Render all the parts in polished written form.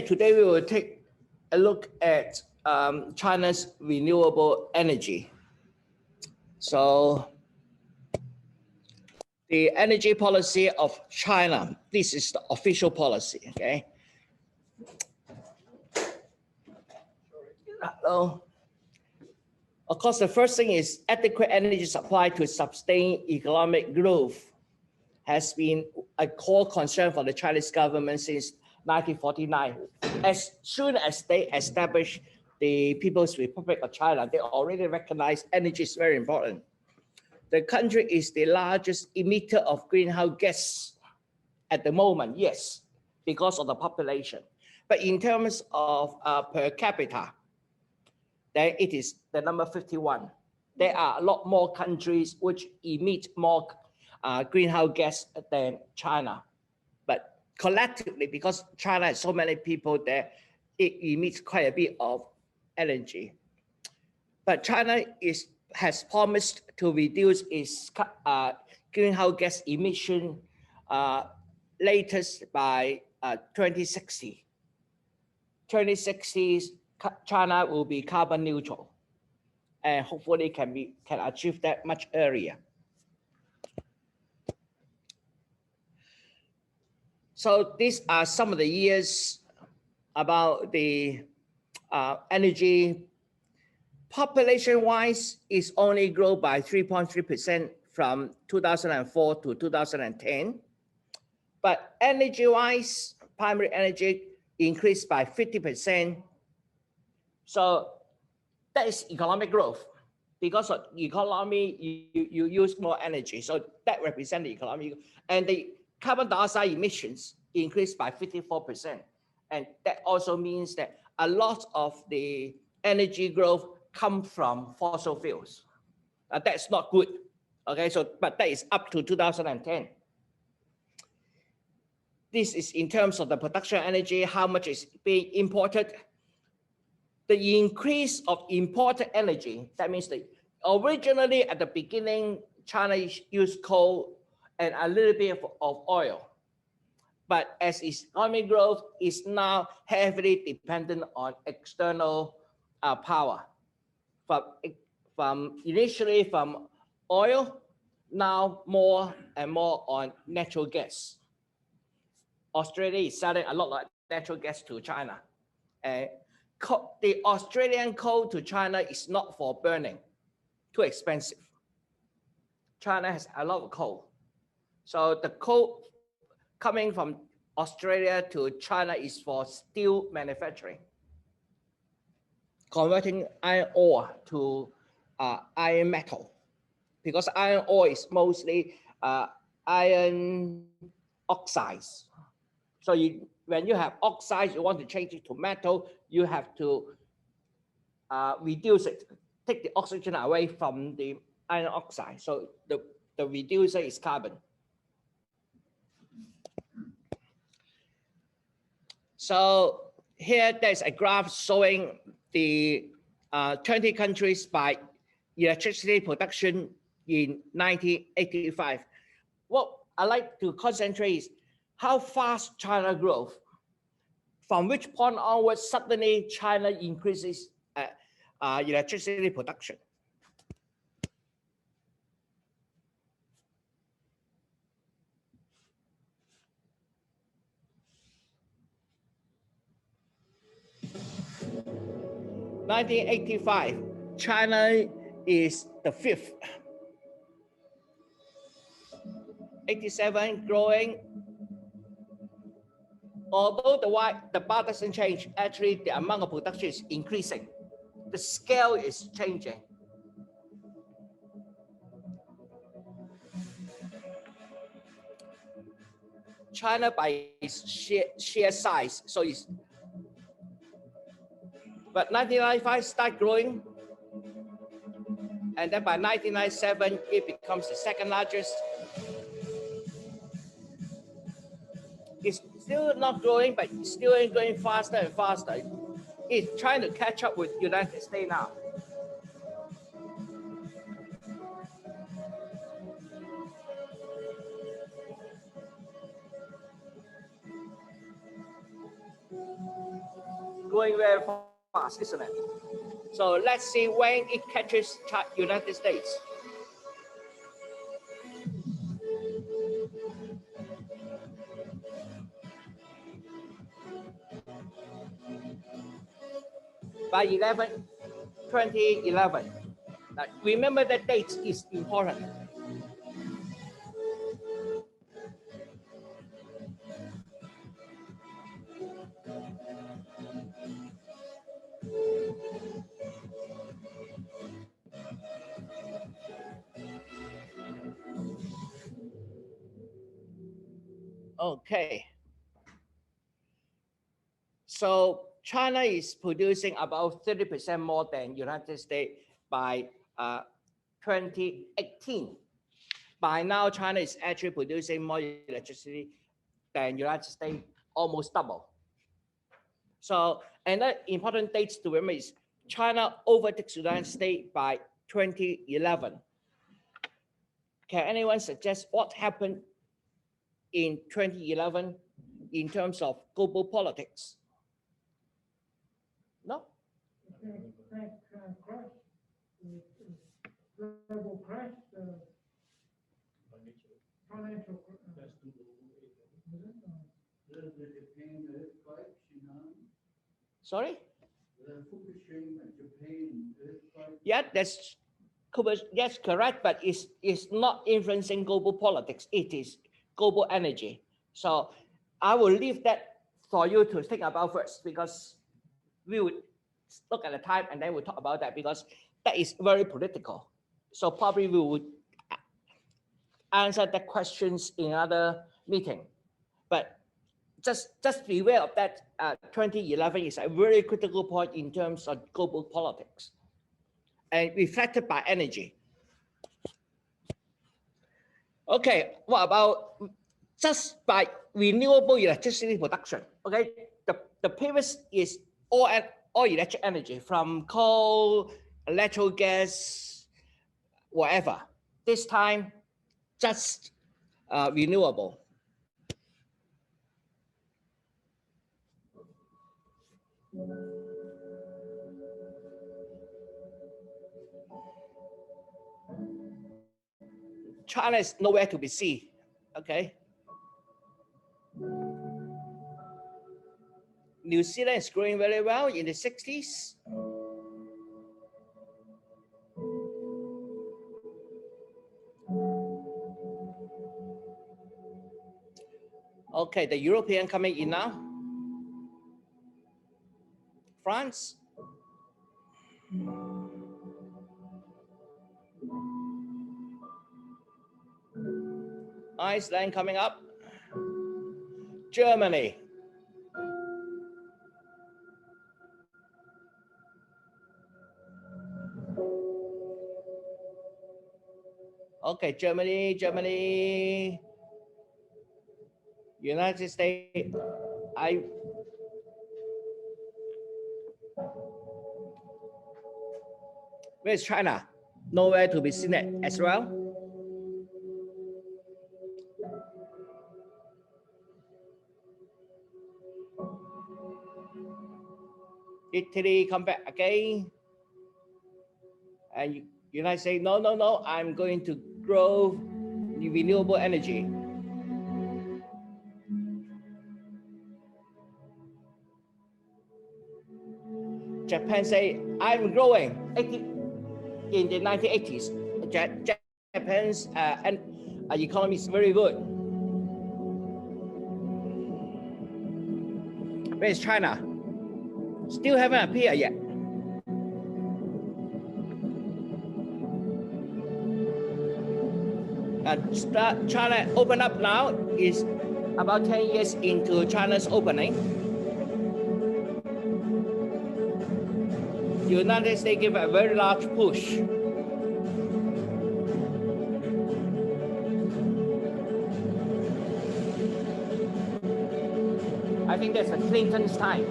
today we will take a look at China's renewable energy. So the energy policy of China, this is the official policy, okay? Hello. Of course, the first thing is adequate energy supply to sustain economic growth has been a core concern for the Chinese government since 1949. As soon as they established the People's Republic of China, they already recognized energy is very important. The country is the largest emitter of greenhouse gas at the moment, yes, because of the population. But in terms of per capita, then it is the number 51. There are a lot more countries which emit more greenhouse gas than China. But collectively, because China has so many people there, it emits quite a bit of energy. But China has promised to reduce its greenhouse gas emission latest by 2060. 2060, China will be carbon neutral, and hopefully can achieve that much earlier. So these are some of the years about the energy. Population-wise, it's only grow by 3.3% from 2004 to 2010. But energy-wise, primary energy increased by 50%. So that is economic growth. Because of economy, you use more energy. So that represents the economy. And the carbon dioxide emissions increased by 54%. And that also means that a lot of the energy growth come from fossil fuels. That's not good. Okay, so but that is up to 2010. This is in terms of the production energy, how much is being imported. The increase of imported energy, that means that originally at the beginning, China used coal and a little bit of oil. But as its economic growth is now heavily dependent on external power. Initially from oil, now more and more on natural gas. Australia is selling a lot of natural gas to China. The Australian coal to China is not for burning, too expensive. China has a lot of coal. So the coal coming from Australia to China is for steel manufacturing, converting iron ore to iron metal, because iron ore is mostly iron oxides. So when you have oxides, you want to change it to metal, you have to reduce it, take the oxygen away from the iron oxide. So the reducer is carbon. So here there's a graph showing the 20 countries by electricity production in 1985. What I like to concentrate is how fast China grows. From which point onwards, suddenly China increases electricity production. In 1985, China is the 5th. 87 growing. Although the bar doesn't change, actually the amount of production is increasing. The scale is changing. China by its sheer size, so it's, but 1995 start growing, and then by 1997 it becomes the second largest. It's still not growing, but it's still going faster and faster. It's trying to catch up with United States now. Going very fast, isn't it? So let's see when it catches United States. By 2011. Now, remember that date is important. Okay. So China is producing about 30% more than United States by 2018. By now, China is actually producing more electricity than United States, almost double. So another important date to remember is China overtakes United States by 2011. Can anyone suggest what happened in 2011 in terms of global politics? No? Global crash, financial the Japan earthquake, Sorry? The Fukushima, Japan earthquake. Yeah, that's correct, but it's not influencing global politics. It is global energy. So I will leave that for you to think about first, because we would look at the time and then we'll talk about that, because that is very political. So probably we would answer the questions in another meeting. But just be aware of that. 2011 is a very critical point in terms of global politics, and reflected by energy. Okay, what about just by renewable electricity production? Okay, the previous is all electric energy from coal, natural gas, whatever. This time, just renewable. China is nowhere to be seen. Okay. New Zealand is growing very well in the 60s. Okay, the European coming in now. France. Iceland coming up. Germany. Okay, Germany, United States. Where's China? Nowhere to be seen as well. Italy come back again. And United States, no, I'm going to grow renewable energy. Japan say, I'm growing. In the 1980s, Japan's economy is very good. Where is China? Still haven't appeared yet. China open up now is about 10 years into China's opening. The United States give a very large push. I think that's Clinton's time.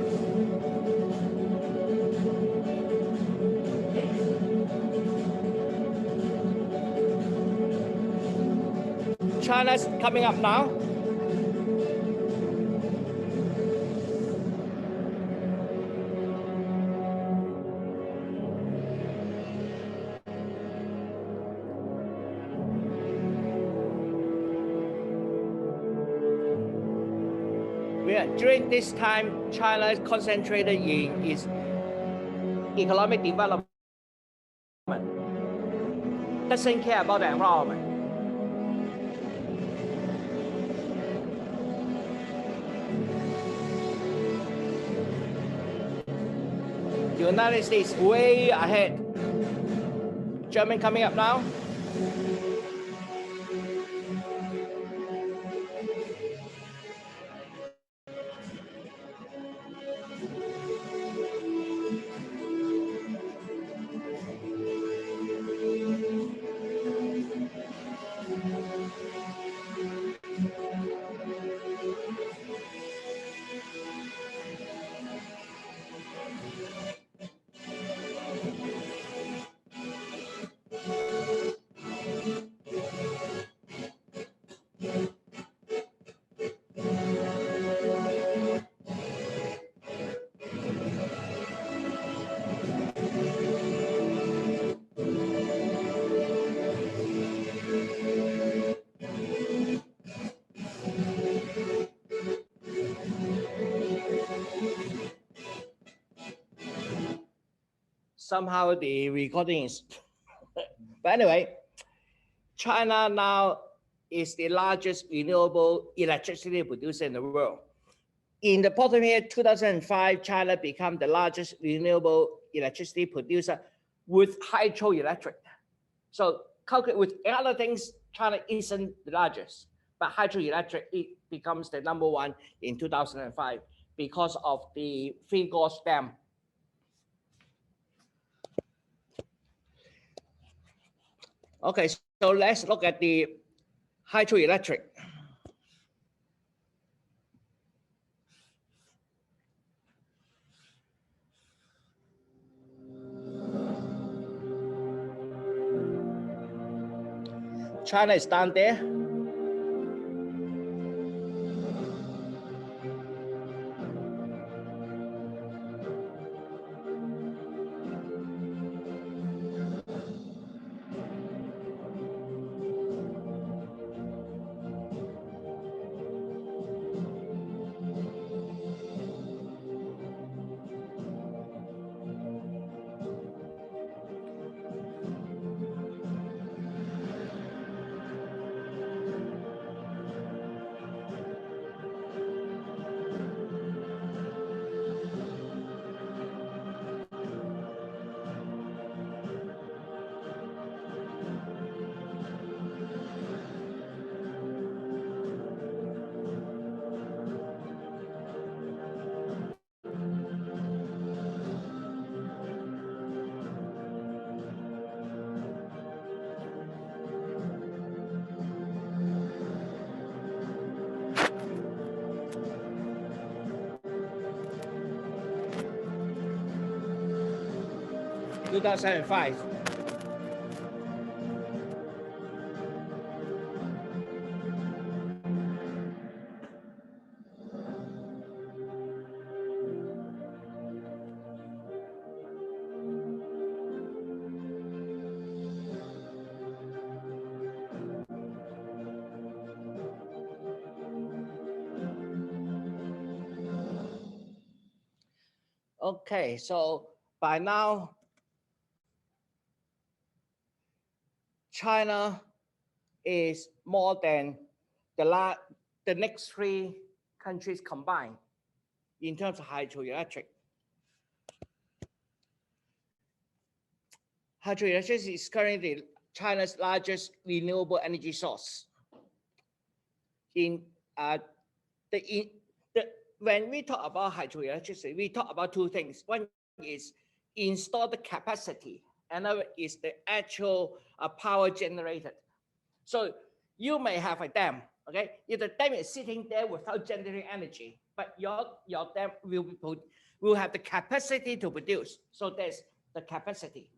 China's coming up now. during this time, China concentrated in its economic development, doesn't care about the environment. The United States way ahead. Germany coming up now. Somehow the recording is, but anyway, China now is the largest renewable electricity producer in the world. In the bottom here, 2005, China became the largest renewable electricity producer with hydroelectric. So calculate with other things, China isn't the largest, but hydroelectric, it becomes the #1 in 2005 because of the Three Gorges Dam. Okay, so let's look at the hydroelectric. China is down there. In 2005. Okay, so by now, China is more than the next 3 countries combined in terms of hydroelectric. Hydroelectricity is currently China's largest renewable energy source. When we talk about hydroelectricity, we talk about 2 things. One is installed capacity, another is the actual power generated. So you may have a dam, okay? If the dam is sitting there without generating energy, but your dam will have the capacity to produce. So there's the capacity.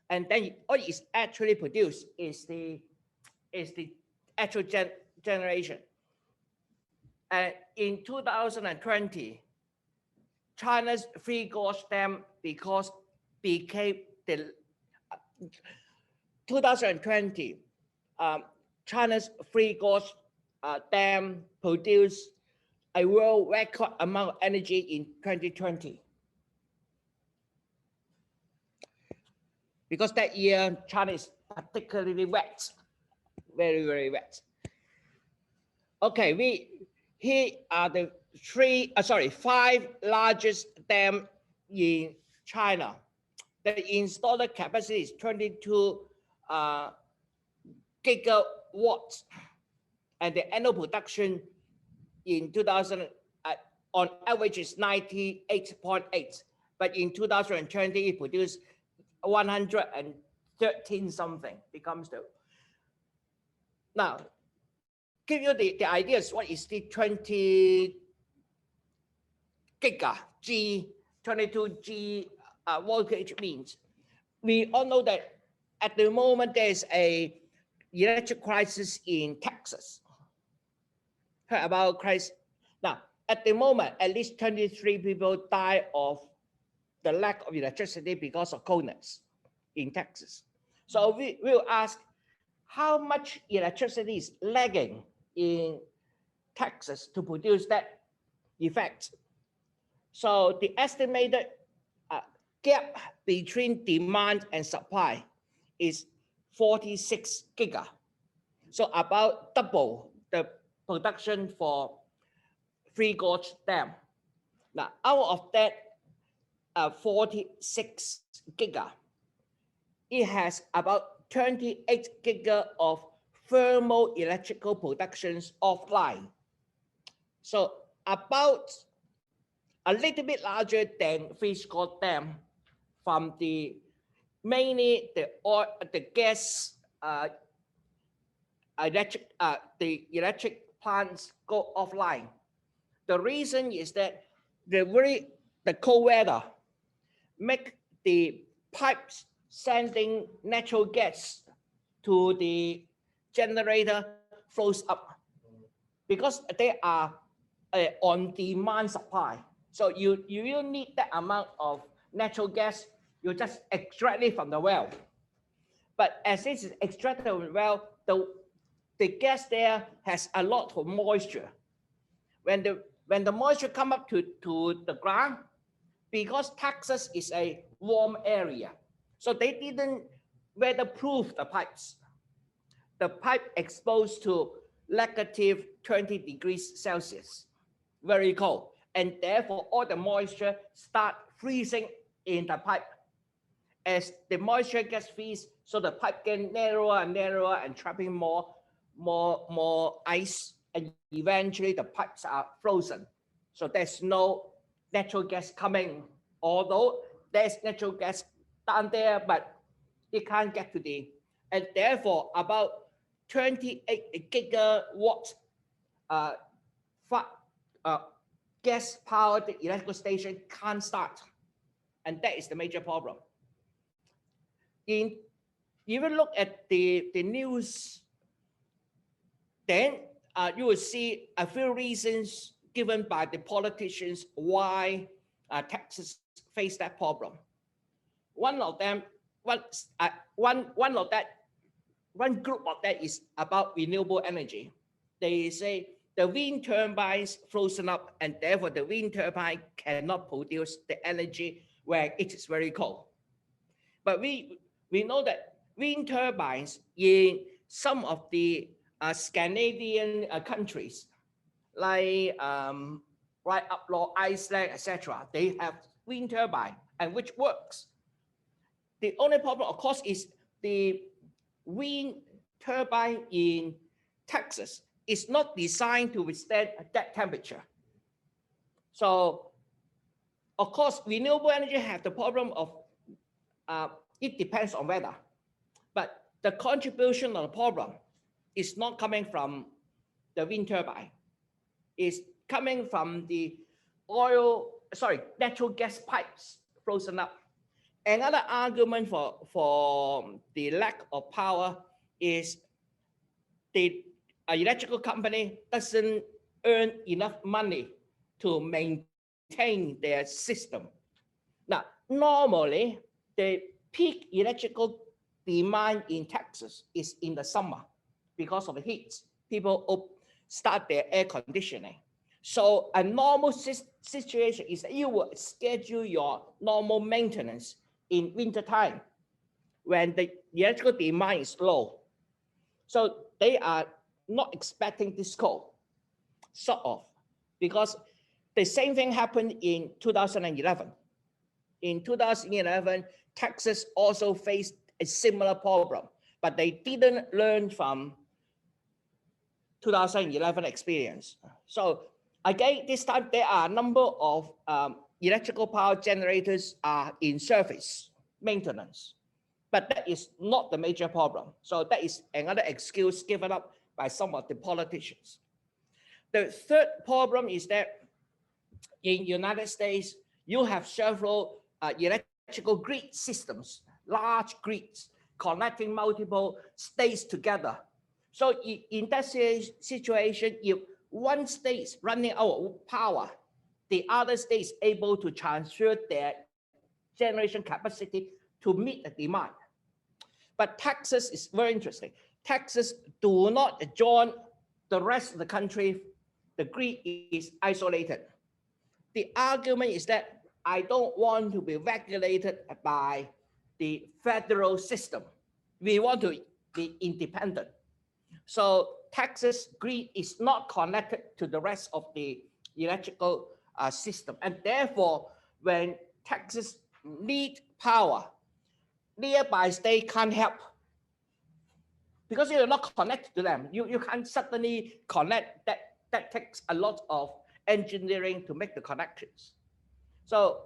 And then what is actually produced is the actual generation. And in 2020, China's Three Gorges Dam became the 2020. China's Three Gorges Dam produced a world record amount of energy in 2020. Because that year, China is particularly wet, very, very wet. Okay, here are the five largest dams in China. The installed capacity is 22 gigawatts, and the annual production in 2000 on average is 98.8, but in 2020 it produced 113 something. Becomes the now give you the ideas. What is the 20 giga G 22G voltage means? We all know that at the moment there is a electric crisis in Texas. Heard about crisis? Now, at the moment, at least 23 people die of the lack of electricity because of coldness in Texas. So we will ask, how much electricity is lagging in Texas to produce that effect? So the estimated gap between demand and supply is 46 giga. So about double the production for Three Gorge Dam. Now, out of that 46 giga, it has about 28 giga of thermal electrical productions offline. So about a little bit larger than Three Gorge Dam from the mainly the gas the electric plants go offline. The reason is that the cold weather make the pipes sending natural gas to the generator flows up because they are on demand supply. So you don't need that amount of natural gas. You just extract it from the well. But as it is extracted from the well, the gas there has a lot of moisture. When the moisture come up to the ground, because Texas is a warm area, so they didn't weatherproof the pipes. The pipe exposed to negative 20 degrees Celsius, very cold, and therefore all the moisture start freezing in the pipe. As the moisture gets freeze, so the pipe gets narrower and narrower and trapping more ice, and eventually the pipes are frozen. So there's no natural gas coming, although there's natural gas down there, but it can't get to the, and therefore about 28 gigawatt gas-powered electrical station can't start, and that is the major problem. If you look at the news, then you will see a few reasons given by the politicians why Texas face that problem. One group of that is about renewable energy. They say the wind turbines frozen up, and therefore the wind turbine cannot produce the energy where it is very cold. But we know that wind turbines in some of the Scandinavian countries, like right up north, Iceland, etc., they have wind turbine and which works. The only problem, of course, is the wind turbine in Texas is not designed to withstand that temperature. So, of course, renewable energy have the problem of it depends on weather, but the contribution of the problem is not coming from the wind turbine. It's coming from the natural gas pipes frozen up. Another argument for the lack of power is the electrical company doesn't earn enough money to maintain their system. Now, normally, the peak electrical demand in Texas is in the summer because of the heat. People start their air conditioning. So a normal situation is that you will schedule your normal maintenance in winter time when the electrical demand is low. So they are not expecting this call, sort of, because the same thing happened in 2011. In 2011, Texas also faced a similar problem, but they didn't learn from 2011 experience. So again, this time there are a number of electrical power generators are in service maintenance, but that is not the major problem. So that is another excuse given up by some of the politicians. The third problem is that in United States, you have several electrical grid systems, large grids connecting multiple states together. So in that situation, if one state is running out of power, the other state is able to transfer their generation capacity to meet the demand. But Texas is very interesting. Texas do not join the rest of the country. The grid is isolated. The argument is that I don't want to be regulated by the federal system. We want to be independent. So Texas grid is not connected to the rest of the electrical system. And therefore, when Texas need power, nearby state can't help because you're not connected to them. You can't suddenly connect. That takes a lot of engineering to make the connections. So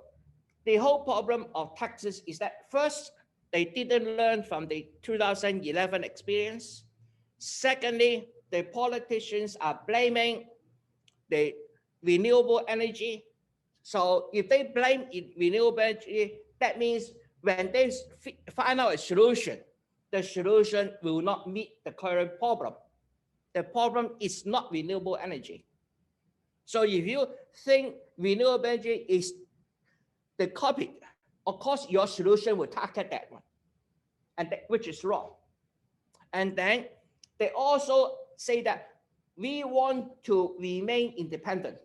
the whole problem of Texas is that first, they didn't learn from the 2011 experience. Secondly, the politicians are blaming the renewable energy. So if they blame renewable energy, that means when they find out a solution, the solution will not meet the current problem. The problem is not renewable energy. So if you think renewable energy is the culprit, of course your solution will target that one, and which is wrong. And then they also say that we want to remain independent.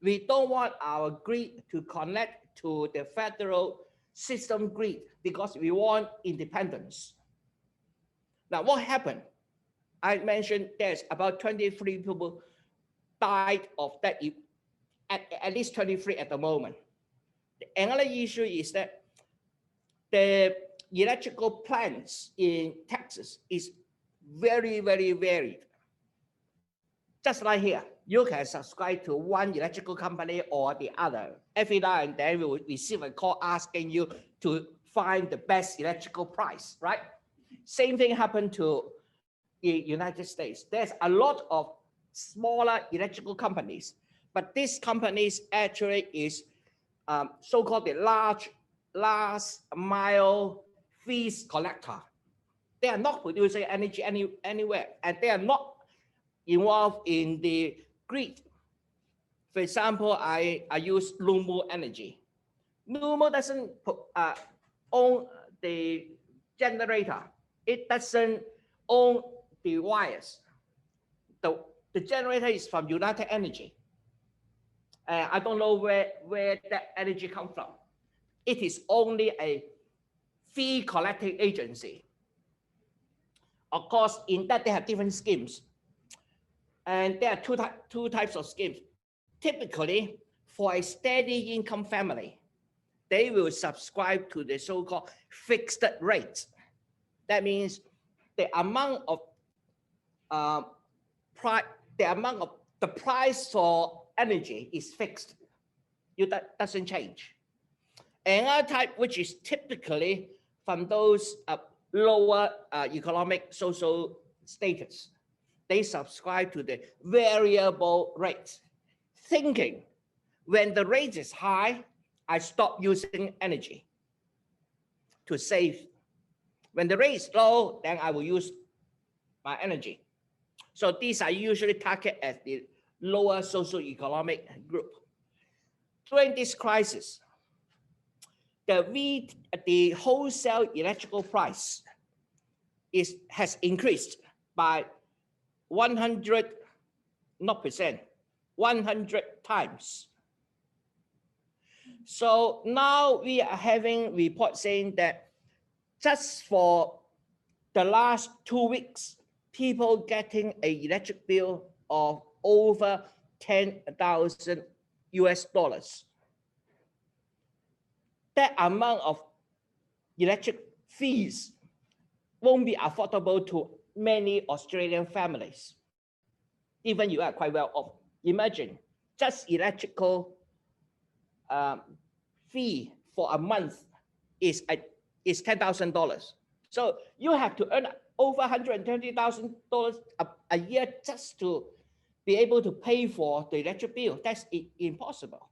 We don't want our grid to connect to the federal system grid because we want independence. Now, what happened? I mentioned there's about 23 people died of that, at least 23 at the moment. Another issue is that the electrical plants in Texas is very, very varied. Just like here, you can subscribe to one electrical company or the other. Every now and then we will receive a call asking you to find the best electrical price, right? Same thing happened to the United States. There's a lot of smaller electrical companies, but these companies actually is so-called the last mile fees collector. They are not producing energy anywhere, and they are not involved in the grid. For example, I use Renewable energy. Renewable doesn't own the generator. It doesn't own the wires. The generator is from United Energy. I don't know where that energy comes from. It is only a fee collecting agency. Of course, in that they have different schemes. And there are two types of schemes. Typically, for a steady income family, they will subscribe to the so-called fixed rate. That means the amount of the price for energy is fixed. That doesn't change. Another type, which is typically from those lower economic social status, they subscribe to the variable rate, thinking when the rate is high, I stop using energy to save. When the rate is low, then I will use my energy. So these are usually targeted at the lower socioeconomic group. During this crisis, the wholesale electrical price has increased by 100%, 100 times. So now we are having reports saying that just for the last 2 weeks, people getting an electric bill of over 10,000 US dollars. That amount of electric fees won't be affordable to many Australian families. Even you are quite well off. Imagine just electrical fee for a month is $10,000. So you have to earn over $120,000 a year just to be able to pay for the electric bill. That's impossible.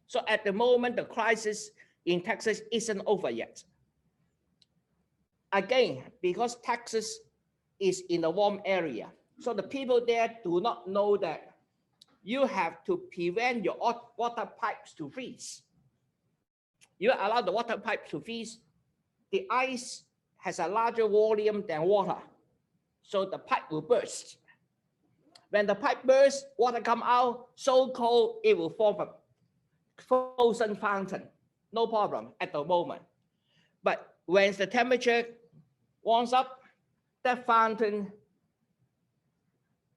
So at the moment, the crisis in Texas isn't over yet. Again, because Texas is in a warm area, so the people there do not know that you have to prevent your water pipes to freeze. You allow the water pipe to freeze, the ice has a larger volume than water, so the pipe will burst. When the pipe bursts, water come out, so cold, it will form a frozen fountain. No problem at the moment. But when the temperature warms up, that fountain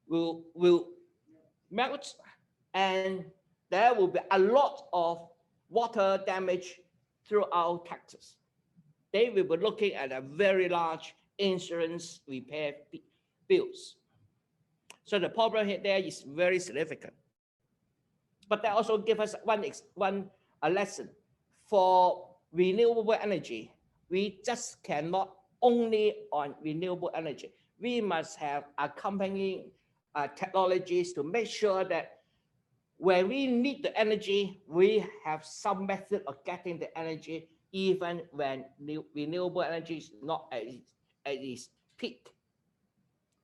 will melt, and there will be a lot of water damage throughout Texas. They will be looking at a very large insurance repair bills. So the problem here there is very significant. But that also gives us a lesson. For renewable energy, we just cannot only on renewable energy. We must have accompanying technologies to make sure that when we need the energy, we have some method of getting the energy, even when renewable energy is not at its peak.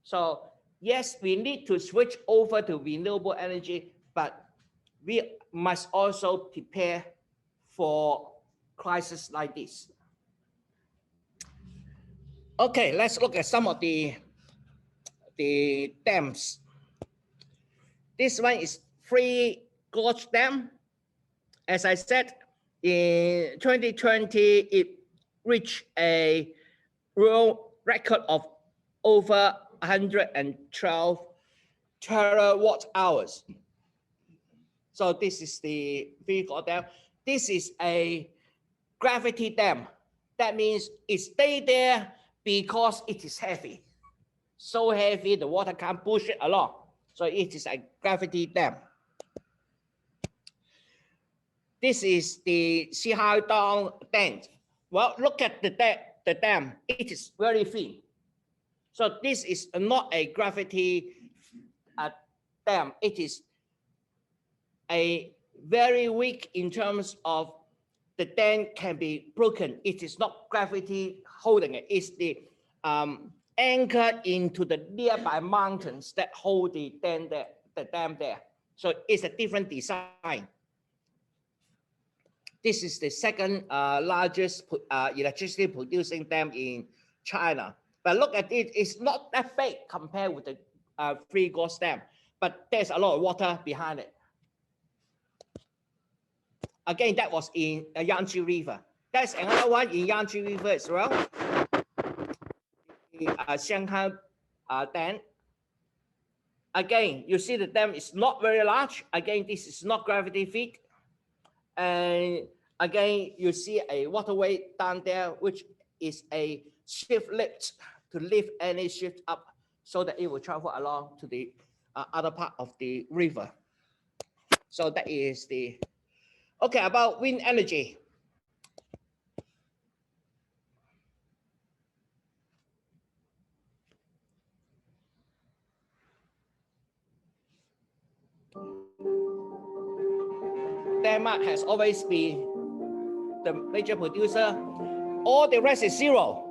So yes, we need to switch over to renewable energy, but we must also prepare for crises like this. Okay, let's look at some of the dams. This one is Three Gorge Dam. As I said, in 2020, it reached a world record of over 112 terawatt hours. So this is the Three Gorge Dam. This is a gravity dam. That means it stays there because it is heavy. So heavy, the water can't push it along. So it is a gravity dam. This is the Dong Dam. Well, look at the dam. It is very thin. So this is not a gravity dam. It is a very weak in terms of the dam can be broken. It is not gravity holding it. It's the anchor into the nearby mountains that hold the dam there. So it's a different design. This is the second largest electricity producing dam in China. But look at it, it's not that big compared with the Three Gorge Dam, but there's a lot of water behind it. Again, that was in Yangtze River. There's another one in Yangtze River as well. The Shanghai Dam. Again, you see the dam is not very large. Again, this is not gravity feed. And again, you see a waterway down there, which is a shift lift to lift any shift up so that it will travel along to the other part of the river. So that is the, okay, about wind energy. Denmark has always been the major producer. All the rest is zero.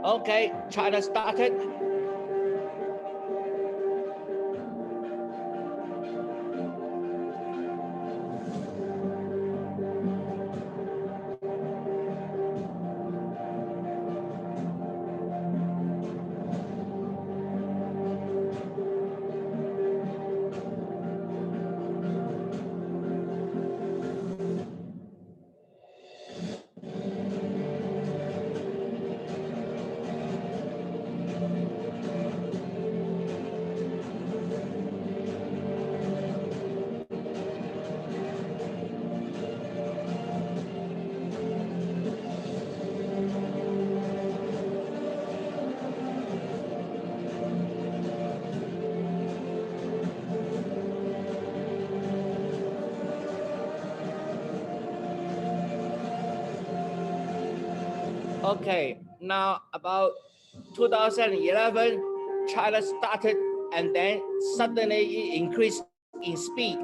Okay, China started. Okay, now about 2011, China started and then suddenly it increased in speed.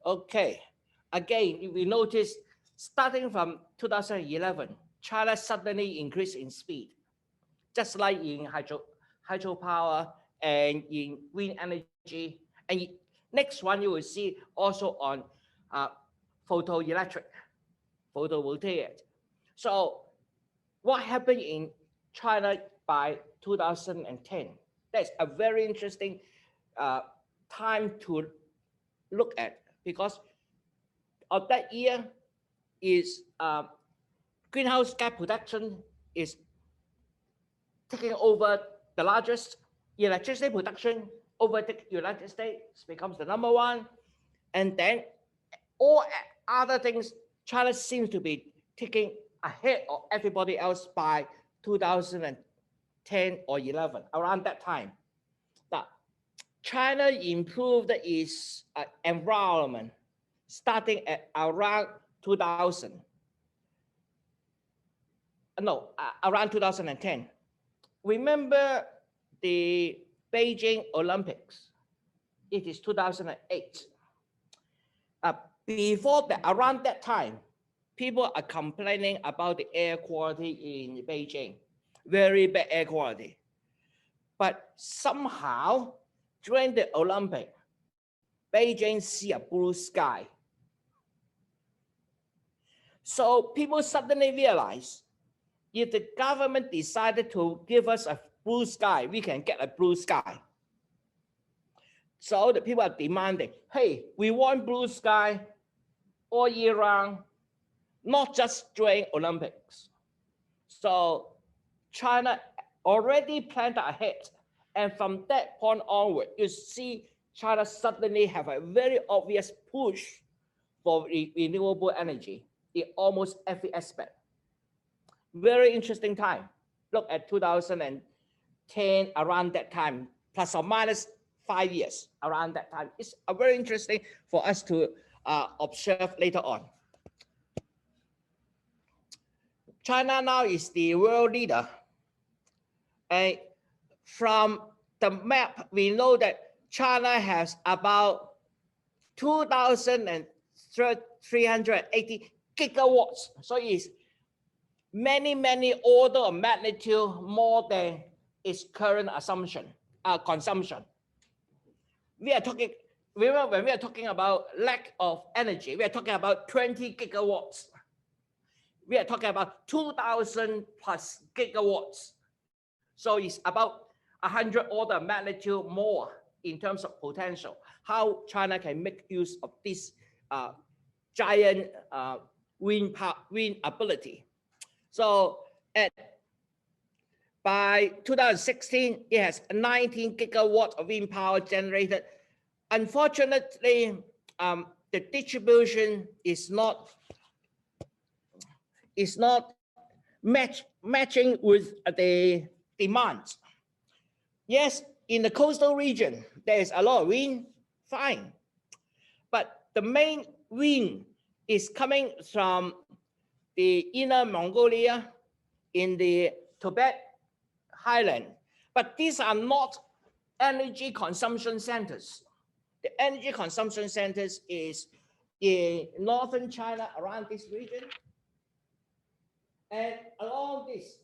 Okay, again, we notice starting from 2011, China suddenly increased in speed, just like in hydropower and in wind energy. And next one you will see also on uh, photoelectric, photovoltaic. So what happened in China by 2010? That's a very interesting time to look at, because of that year is greenhouse gas production is taking over the largest. Electricity production over the United States becomes the number one, and then all other things, China seems to be taking ahead of everybody else by 2010 or 11, around that time. That China improved its environment starting at around 2000. No, around 2010. Remember the Beijing Olympics? It is 2008. Before that, around that time, people are complaining about the air quality in Beijing, very bad air quality. But somehow, during the Olympic, Beijing see a blue sky. So people suddenly realize, if the government decided to give us a blue sky, we can get a blue sky. So the people are demanding, hey, we want blue sky all year round, not just during Olympics. So China already planned ahead. And from that point onward, you see China suddenly have a very obvious push for renewable energy in almost every aspect. Very interesting time. Look at 2010, around that time, plus or minus 5 years around that time. It's very interesting for us to observe later on. China now is the world leader. And from the map, we know that China has about 2,380 gigawatts. So it's many order of magnitude more than its current consumption. We are talking, remember when we are talking about lack of energy, we are talking about 20 gigawatts. We are talking about 2,000 plus gigawatts. So it's about 100 order of magnitude more in terms of potential. How China can make use of this giant wind ability. So by 2016, it has 19 gigawatts of wind power generated. Unfortunately, the distribution is not matching with the demands. Yes, in the coastal region, there is a lot of wind, fine. But the main wind is coming from the Inner Mongolia, in the Tibet highland. But these are not energy consumption centers. The energy consumption centers is in northern China, around this region. And along this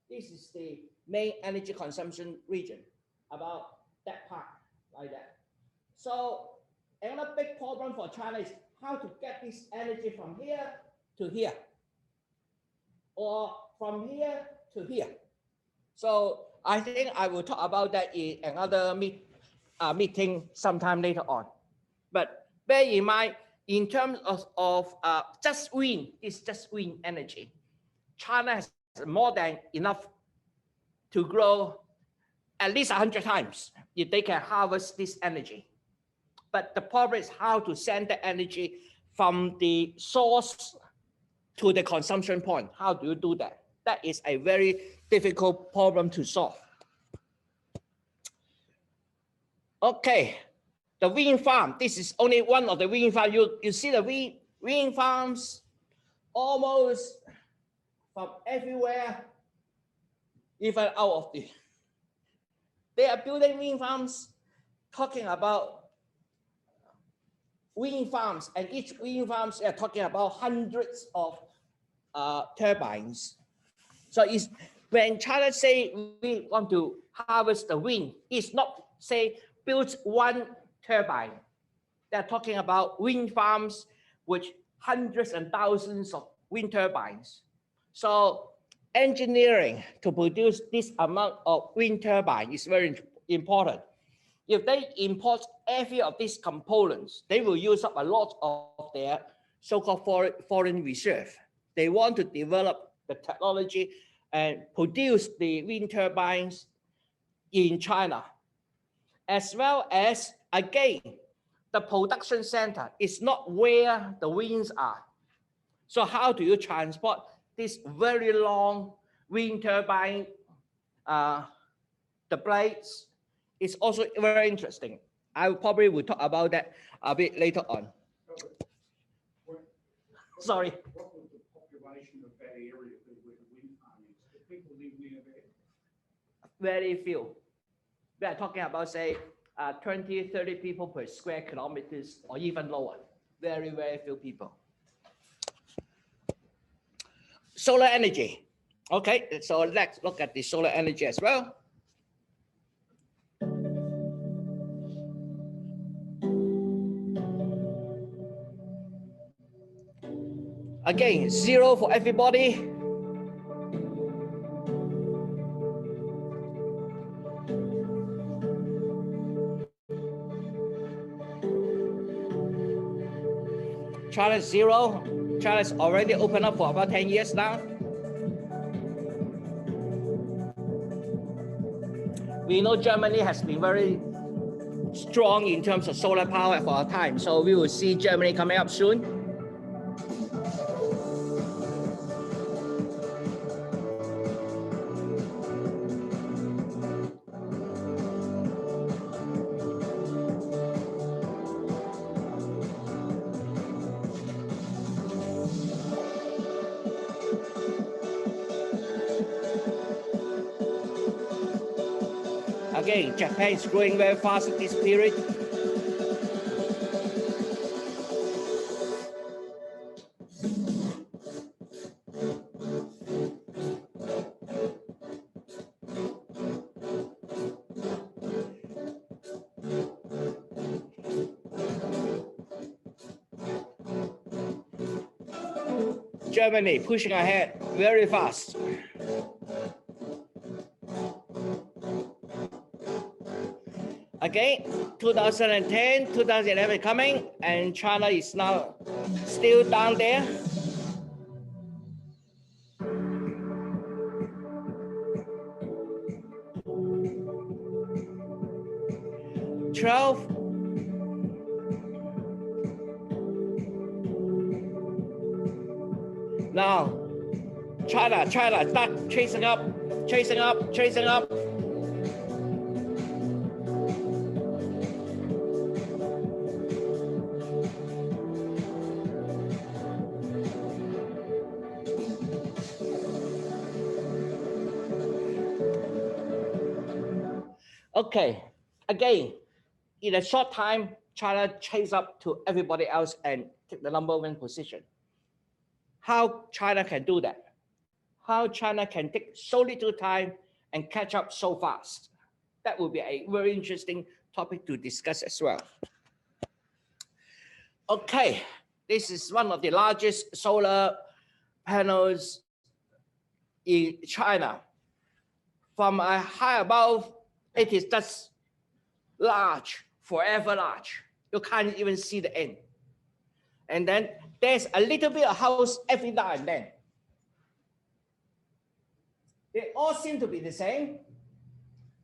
is the main energy consumption region, about that part, like that. So another big problem for China is how to get this energy from here to here, or from here to here. So I think I will talk about that in another meeting sometime later on. But bear in mind, in terms of just wind, it's just wind energy. China has more than enough to grow at least 100 times if they can harvest this energy. But the problem is how to send the energy from the source to the consumption point. How do you do that? That is a very difficult problem to solve. Okay, the wind farm. This is only one of the wind farms. You see the wind farms almost from everywhere, even out of the. They are building wind farms, talking about wind farms, and each wind farms are talking about hundreds of turbines. So it's, when China say we want to harvest the wind, it's not say build one turbine. They're talking about wind farms with hundreds and thousands of wind turbines. So engineering to produce this amount of wind turbine is very important. If they import every of these components, they will use up a lot of their so-called foreign reserve. They want to develop the technology and produce the wind turbines in China, as well as, again, the production center is not where the winds are. So how do you transport this very long wind turbine, the blades? It's also very interesting. I probably will talk about that a bit later on. Sorry. What would the population of that area be where the wind farm is? Do people live near there? Very few. We are talking about, say, 20, 30 people per square kilometers or even lower. Very, very few people. Solar energy. Okay, so let's look at the solar energy as well. Again, 0 for everybody. China 0. China's already opened up for about 10 years now. We know Germany has been very strong in terms of solar power for a time, so we will see Germany coming up soon. Again, Japan is growing very fast at this period. Germany pushing ahead very fast. Again, 2010, 2011 coming, and China is now still down there. Now, China start chasing up. Okay, again, in a short time, China chase up to everybody else and take the #1 position. How China can do that? How China can take so little time and catch up so fast? That will be a very interesting topic to discuss as well. Okay, this is one of the largest solar panels in China. From a high above, it is just large, forever large. You can't even see the end. And then there's a little bit of house every now and then. They all seem to be the same.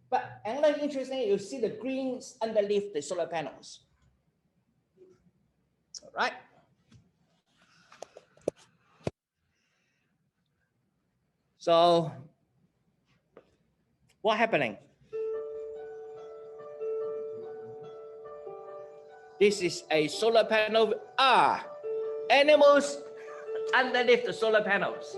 But another interesting, you see the greens underneath the solar panels. All right. So what happening? This is a solar panel. Animals underneath the solar panels.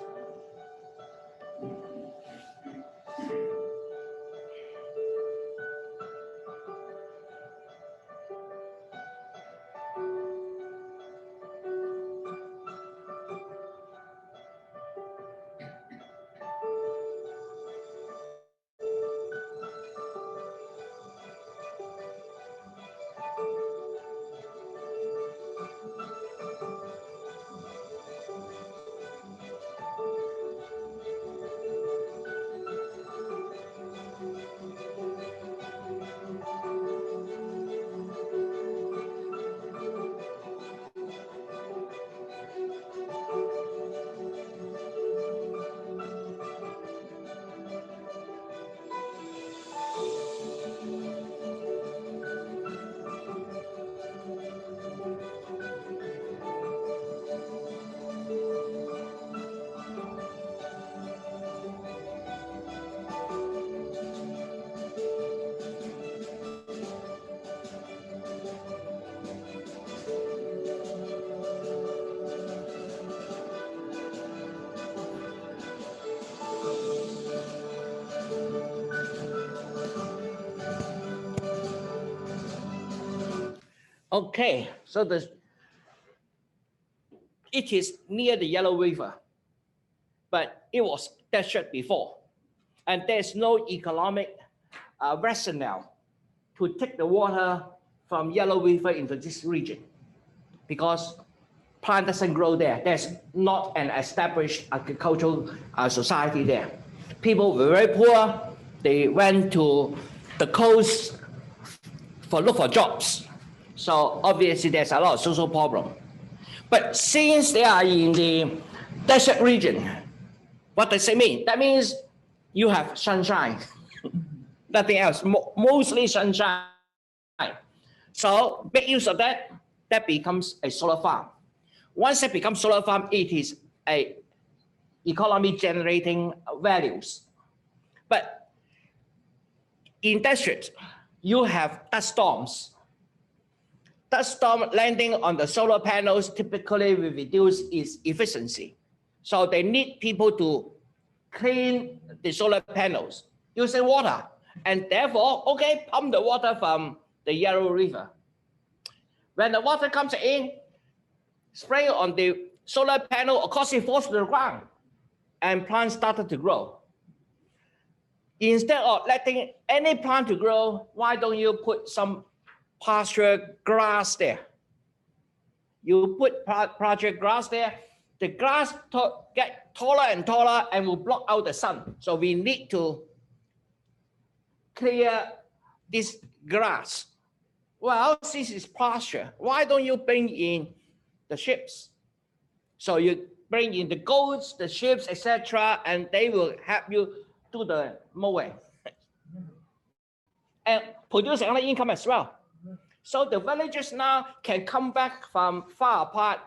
Okay, so it is near the Yellow River, but it was desert before, and there's no economic rationale to take the water from Yellow River into this region because plant doesn't grow there. There's not an established agricultural society there. People were very poor. They went to the coast look for jobs. So obviously there's a lot of social problem. But since they are in the desert region, what does it mean? That means you have sunshine, nothing else, mostly sunshine. So make use of that, that becomes a solar farm. Once it becomes solar farm, it is a economy generating values. But in desert, you have dust storms. Dust storm landing on the solar panels typically will reduce its efficiency. So they need people to clean the solar panels using water. And therefore, okay, pump the water from the Yellow River. When the water comes in, spray on the solar panel, of course it falls to the ground and plants started to grow. Instead of letting any plant to grow, why don't you put some pasture grass there? You put pasture grass there, the grass get taller and taller and will block out the sun. So we need to clear this grass. Well, since it's pasture, why don't you bring in the sheep? So you bring in the goats, the sheep, etc., and they will help you do the mowing and produce another income as well. So the villagers now can come back from far apart,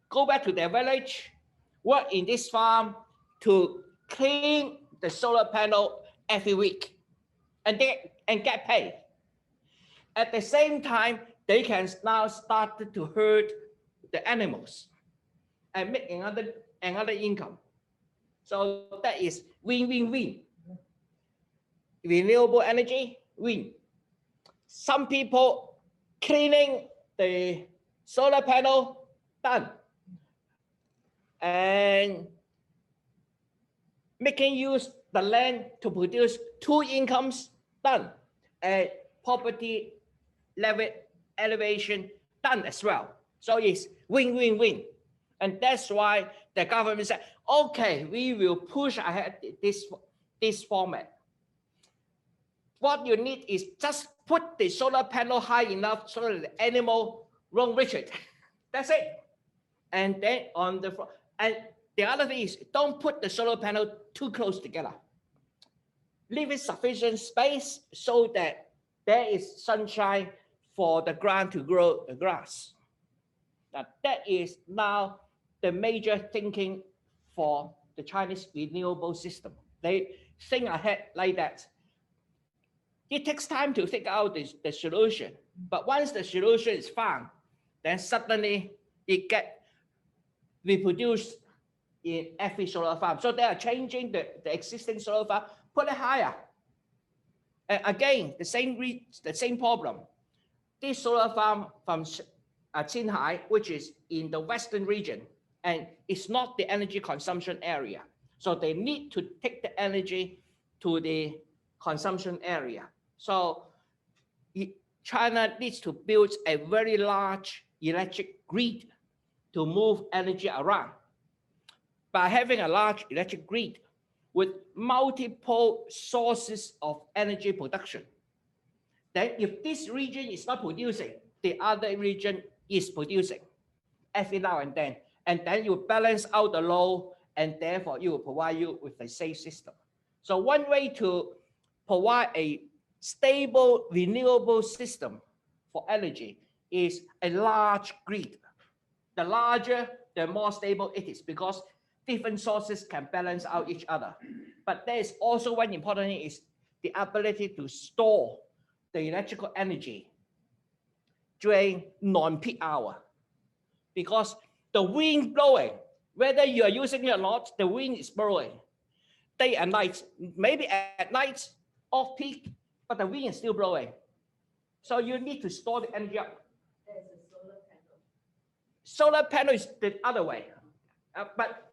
go back to their village, work in this farm to clean the solar panel every week, and get paid. At the same time, they can now start to herd the animals and make another income. So that is win-win-win. Renewable energy, win. Some people cleaning the solar panel, done. And making use the land to produce two incomes, done. And poverty level elevation, done as well. So it's win-win-win. And that's why the government said, okay, we will push ahead this format. What you need is just put the solar panel high enough so that the animal won't reach it. That's it. And then on the, and the other thing is don't put the solar panel too close together. leaving sufficient space so that there is sunshine for the ground to grow the grass. Now, that is now the major thinking for the Chinese renewable system. They think ahead like that. It takes time to figure out the solution, but once the solution is found, then suddenly it gets reproduced in every solar farm. So they are changing the existing solar farm, put it higher. And again, the same problem. This solar farm from Qinghai, which is in the western region, and it's not the energy consumption area. So they need to take the energy to the consumption area. So China needs to build a very large electric grid to move energy around. By having a large electric grid with multiple sources of energy production, then if this region is not producing, the other region is producing every now and then you balance out the load, and therefore you will provide you with a safe system. So one way to provide a stable renewable system for energy is a large grid. The larger, the more stable it is, because different sources can balance out each other. But there is also one important thing, is the ability to store the electrical energy during non-peak hour, because the wind blowing, whether you are using it or not, the wind is blowing day and night. Maybe at night off peak, but the wind is still blowing. So you need to store the energy up. There's a solar panel. Solar panel is the other way, but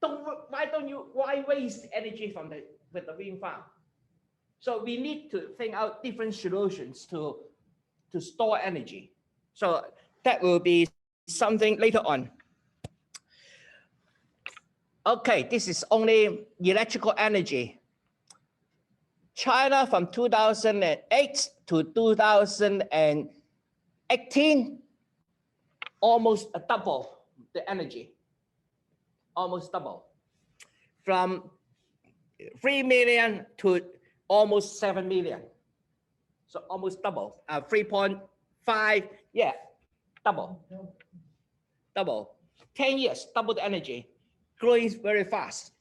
why waste energy from the wind farm? So we need to think out different solutions to store energy. So that will be something later on. Okay, this is only electrical energy. China from 2008 to 2018, almost double the energy, almost double. From 3 million to almost 7 million. So almost double, 3.5, yeah, double. 10 years, double the energy, growing very fast.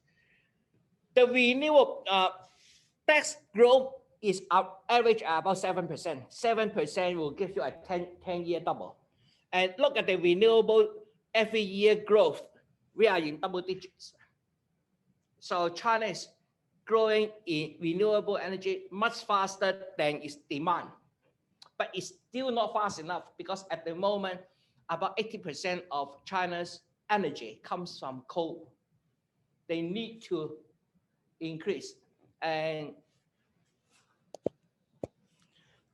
The renewable tax growth is average about 7%. 7% will give you a 10-year double. And look at the renewable every year growth. We are in double digits. So China is growing in renewable energy much faster than its demand. But it's still not fast enough, because at the moment, about 80% of China's energy comes from coal. They need to increase. And